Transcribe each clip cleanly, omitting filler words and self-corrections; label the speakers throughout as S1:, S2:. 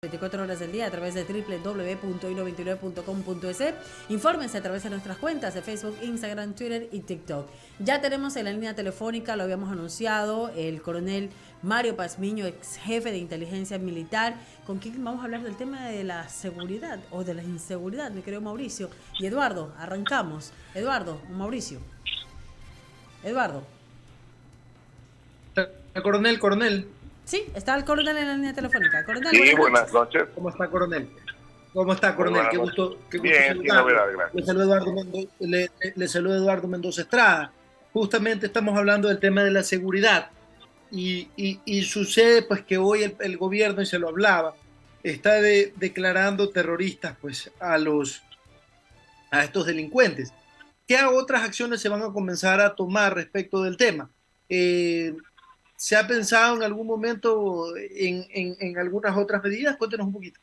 S1: 24 horas del día a través de www.hilo29.com.es. Infórmense a través de nuestras cuentas de Facebook, Instagram, Twitter y TikTok. Ya tenemos en la línea telefónica, lo habíamos anunciado, el coronel Mario Pazmiño, ex jefe de inteligencia militar, con quien vamos a hablar del tema de la seguridad o de la inseguridad, mi querido Mauricio. Y Eduardo, arrancamos. Eduardo, Mauricio. Eduardo.
S2: Coronel.
S1: Sí, está el coronel en la línea telefónica. Coronel,
S3: sí, buenas noches.
S2: ¿Cómo está, coronel? ¿Cómo está, coronel? Qué gusto
S3: bien,
S2: saludarlo. Le saluda Eduardo Mendoza Estrada. Justamente estamos hablando del tema de la seguridad y sucede pues que hoy el gobierno, y se lo hablaba, está declarando terroristas pues a estos delincuentes. ¿Qué otras acciones se van a comenzar a tomar respecto del tema? ¿Se ha pensado en algún momento en algunas otras medidas? Cuéntenos un poquito.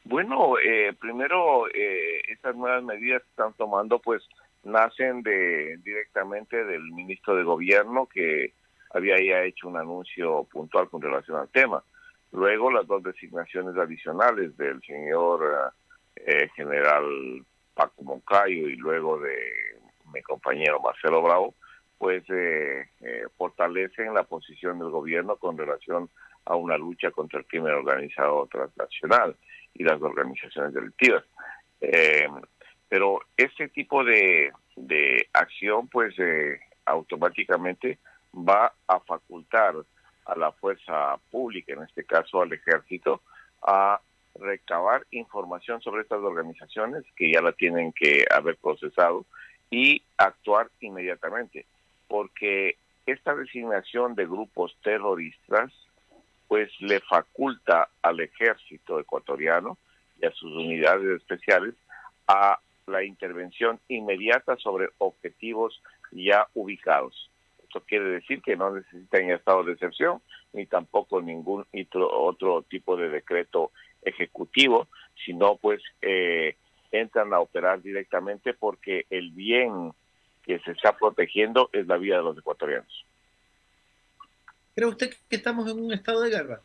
S3: Bueno, primero, estas nuevas medidas que están tomando, pues, nacen directamente del ministro de Gobierno, que había ya hecho un anuncio puntual con relación al tema. Luego, las dos designaciones adicionales del señor general Paco Moncayo y luego de mi compañero Marcelo Bravo, pues fortalecen la posición del gobierno con relación a una lucha contra el crimen organizado transnacional y las organizaciones delictivas. Pero este tipo de acción, pues automáticamente va a facultar a la fuerza pública, en este caso al ejército, a recabar información sobre estas organizaciones que ya la tienen que haber procesado y actuar inmediatamente, porque esta designación de grupos terroristas pues le faculta al ejército ecuatoriano y a sus unidades especiales a la intervención inmediata sobre objetivos ya ubicados. Esto quiere decir que no necesitan estado de excepción ni tampoco ningún otro tipo de decreto ejecutivo, sino pues entran a operar directamente porque el bien que se está protegiendo es la vida de los ecuatorianos.
S2: ¿Cree usted que estamos en un estado de guerra?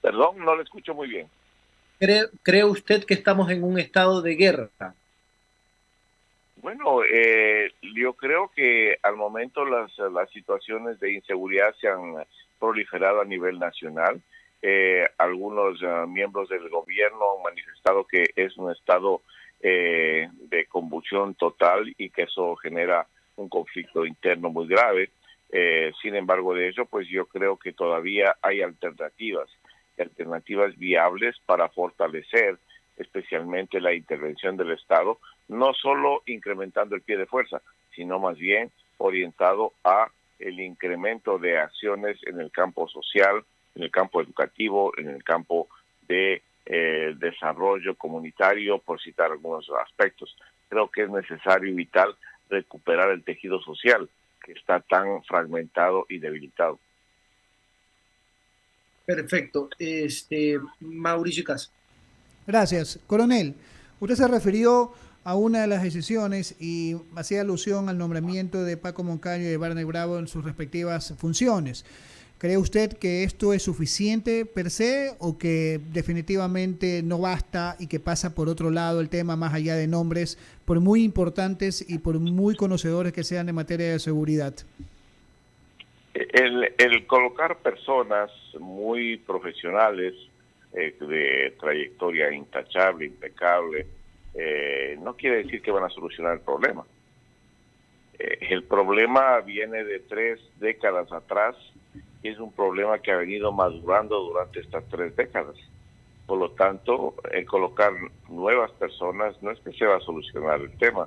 S3: Perdón, no lo escucho muy bien.
S2: ¿Cree usted que estamos en un estado de guerra?
S3: Bueno, yo creo que al momento las situaciones de inseguridad se han proliferado a nivel nacional. Algunos miembros del gobierno han manifestado que es un estado de convulsión total y que eso genera un conflicto interno muy grave. Sin embargo de ello, pues yo creo que todavía hay alternativas viables para fortalecer especialmente la intervención del Estado, no solo incrementando el pie de fuerza, sino más bien orientado a el incremento de acciones en el campo social, en el campo educativo, en el campo de desarrollo comunitario, por citar algunos aspectos. Creo que es necesario y vital recuperar el tejido social que está tan fragmentado y debilitado.
S2: Perfecto. Mauricio Casa.
S4: Gracias. Coronel, usted se refirió a una de las decisiones y hacía alusión al nombramiento de Paco Moncayo y de Barney Bravo en sus respectivas funciones. ¿Cree usted que esto es suficiente per se o que definitivamente no basta y que pasa por otro lado el tema más allá de nombres, por muy importantes y por muy conocedores que sean en materia de seguridad?
S3: El colocar personas muy profesionales, de trayectoria intachable, impecable, no quiere decir que van a solucionar el problema. El problema viene de 3 décadas atrás y es un problema que ha venido madurando durante estas 3 décadas. Por lo tanto, el colocar nuevas personas no es que se va a solucionar el tema.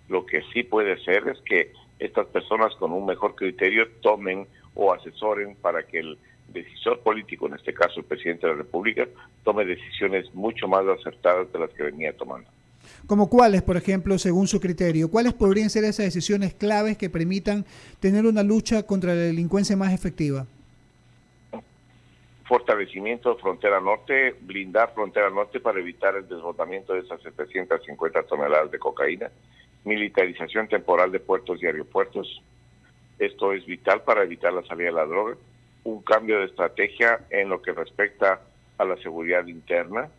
S3: Lo que sí puede ser es que estas personas con un mejor criterio tomen o asesoren para que el decisor político, en este caso el presidente de la República, tome decisiones mucho más acertadas de las que venía tomando.
S4: ¿Como cuáles, por ejemplo, según su criterio? ¿Cuáles podrían ser esas decisiones claves que permitan tener una lucha contra la delincuencia más efectiva?
S3: Fortalecimiento de frontera norte, blindar frontera norte para evitar el desbordamiento de esas 750 toneladas de cocaína, militarización temporal de puertos y aeropuertos. Esto es vital para evitar la salida de la droga. un cambio de estrategia en lo que respecta a la seguridad interna,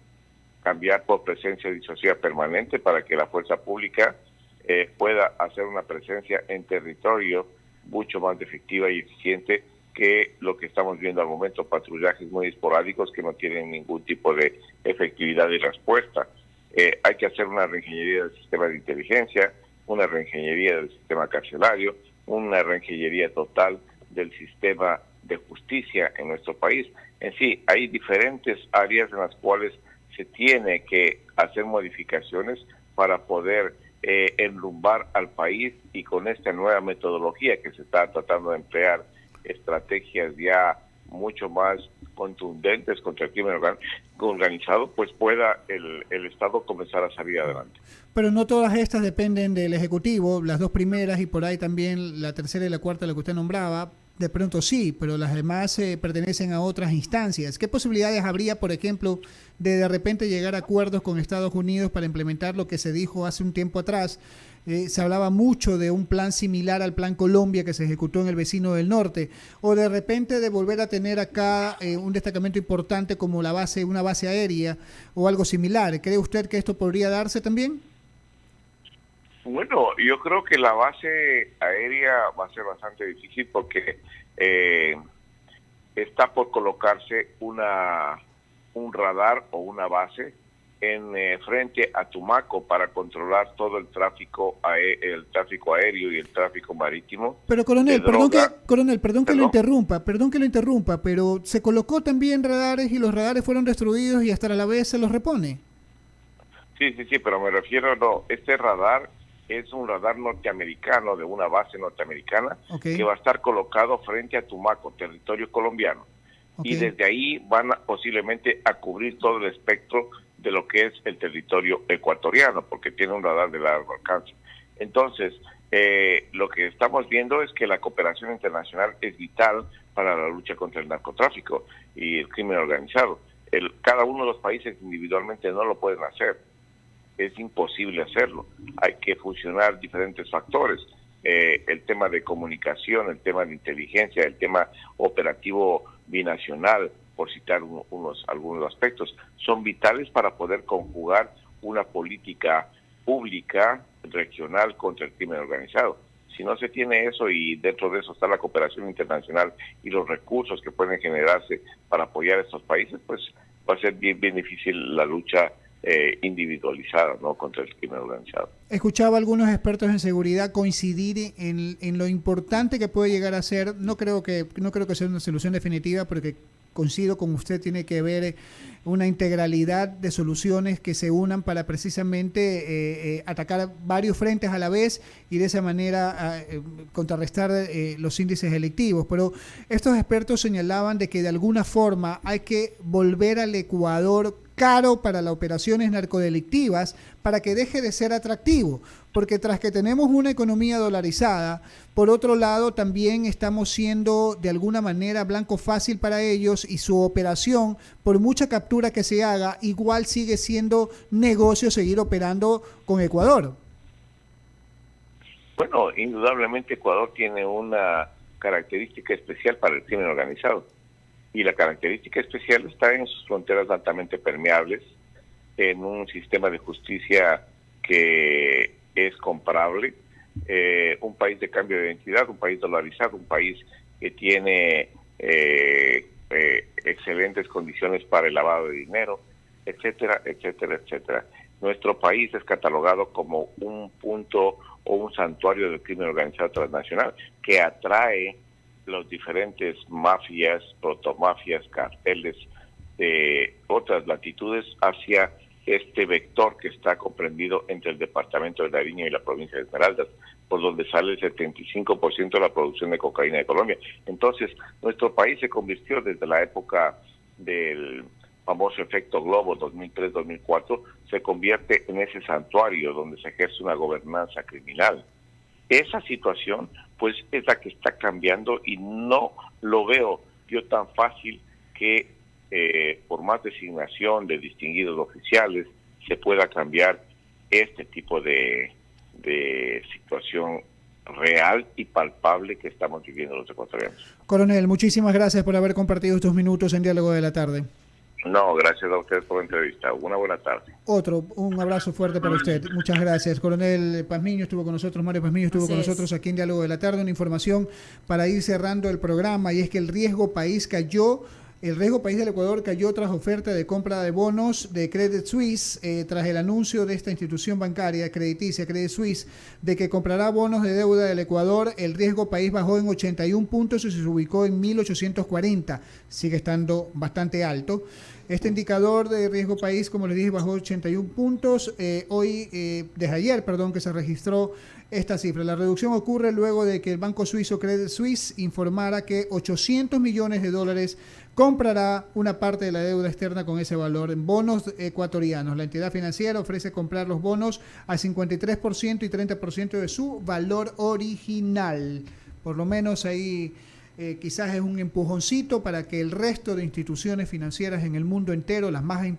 S3: cambiar por presencia disuasiva permanente para que la fuerza pública pueda hacer una presencia en territorio mucho más efectiva y eficiente que lo que estamos viendo al momento, patrullajes muy esporádicos que no tienen ningún tipo de efectividad y respuesta. Hay que hacer una reingeniería del sistema de inteligencia, una reingeniería del sistema carcelario, una reingeniería total del sistema de justicia en nuestro país. En sí, hay diferentes áreas en las cuales se tiene que hacer modificaciones para poder enrumbar al país, y con esta nueva metodología que se está tratando de emplear, estrategias ya mucho más contundentes contra el crimen organizado, pues pueda el Estado comenzar a salir adelante.
S4: Pero no todas estas dependen del Ejecutivo, las dos primeras y por ahí también la tercera y la cuarta, la que usted nombraba, de pronto sí, pero las demás pertenecen a otras instancias. ¿Qué posibilidades habría, por ejemplo, de repente llegar a acuerdos con Estados Unidos para implementar lo que se dijo hace un tiempo atrás? Se hablaba mucho de un plan similar al Plan Colombia que se ejecutó en el vecino del norte, o de repente de volver a tener acá un destacamento importante como una base aérea o algo similar. ¿Cree usted que esto podría darse también?
S3: Bueno, yo creo que la base aérea va a ser bastante difícil porque está por colocarse un radar o una base en frente a Tumaco para controlar todo el tráfico aéreo y el tráfico marítimo.
S4: Pero coronel, perdón que lo interrumpa, pero se colocó también radares y los radares fueron destruidos y hasta a la vez se los repone.
S3: Sí, pero me refiero, este radar es un radar norteamericano de una base norteamericana, okay, que va a estar colocado frente a Tumaco, territorio colombiano. Okay. Y desde ahí van posiblemente a cubrir todo el espectro de lo que es el territorio ecuatoriano, porque tiene un radar de largo alcance. Entonces, lo que estamos viendo es que la cooperación internacional es vital para la lucha contra el narcotráfico y el crimen organizado. Cada uno de los países individualmente no lo pueden hacer. Es imposible hacerlo. Hay que fusionar diferentes factores. El tema de comunicación, el tema de inteligencia, el tema operativo binacional, por citar algunos aspectos, son vitales para poder conjugar una política pública regional contra el crimen organizado. Si no se tiene eso, y dentro de eso está la cooperación internacional y los recursos que pueden generarse para apoyar a estos países, pues va a ser bien difícil la lucha individualizada, ¿no?, contra el crimen organizado.
S4: Escuchaba a algunos expertos en seguridad coincidir en lo importante que puede llegar a ser. No creo que sea una solución definitiva, porque coincido con usted, tiene que haber una integralidad de soluciones que se unan para precisamente atacar varios frentes a la vez y de esa manera contrarrestar los índices delictivos. Pero estos expertos señalaban de que de alguna forma hay que volver al Ecuador caro para las operaciones narcodelictivas para que deje de ser atractivo, porque tras que tenemos una economía dolarizada, por otro lado también estamos siendo de alguna manera blanco fácil para ellos, y su operación, por mucha captura que se haga, igual sigue siendo negocio seguir operando con Ecuador.
S3: Bueno, indudablemente Ecuador tiene una característica especial para el crimen organizado. Y la característica especial está en sus fronteras altamente permeables, en un sistema de justicia que es comparable, un país de cambio de identidad, un país dolarizado, un país que tiene excelentes condiciones para el lavado de dinero, etcétera, etcétera, etcétera. Nuestro país es catalogado como un punto o un santuario del crimen organizado transnacional que atrae los diferentes mafias, protomafias, carteles de otras latitudes hacia este vector que está comprendido entre el departamento de Nariño y la provincia de Esmeraldas, por donde sale el 75% de la producción de cocaína de Colombia. Entonces, nuestro país se convirtió desde la época del famoso efecto globo 2003-2004, se convierte en ese santuario donde se ejerce una gobernanza criminal. Esa situación, pues, es la que está cambiando, y no lo veo yo tan fácil que por más designación de distinguidos oficiales se pueda cambiar este tipo de situación real y palpable que estamos viviendo los ecuatorianos.
S4: Coronel, muchísimas gracias por haber compartido estos minutos en Diálogo de la Tarde.
S3: No, gracias a ustedes por la entrevista. Una buena tarde.
S4: Un abrazo fuerte para usted. Muchas gracias. Coronel Pazmiño estuvo con nosotros, Mario Pazmiño estuvo con nosotros aquí en Diálogo de la Tarde. Una información para ir cerrando el programa, y es que el riesgo país del Ecuador cayó tras oferta de compra de bonos de Credit Suisse, tras el anuncio de esta institución bancaria crediticia, Credit Suisse, de que comprará bonos de deuda del Ecuador. El riesgo país bajó en 81 puntos y se ubicó en 1840. Sigue estando bastante alto. Este indicador de riesgo país, como les dije, bajó 81 puntos. Desde ayer, que se registró esta cifra. La reducción ocurre luego de que el banco suizo Credit Suisse informara que $800 millones comprará una parte de la deuda externa con ese valor en bonos ecuatorianos. La entidad financiera ofrece comprar los bonos al 53% y 30% de su valor original. Por lo menos ahí quizás es un empujoncito para que el resto de instituciones financieras en el mundo entero, las más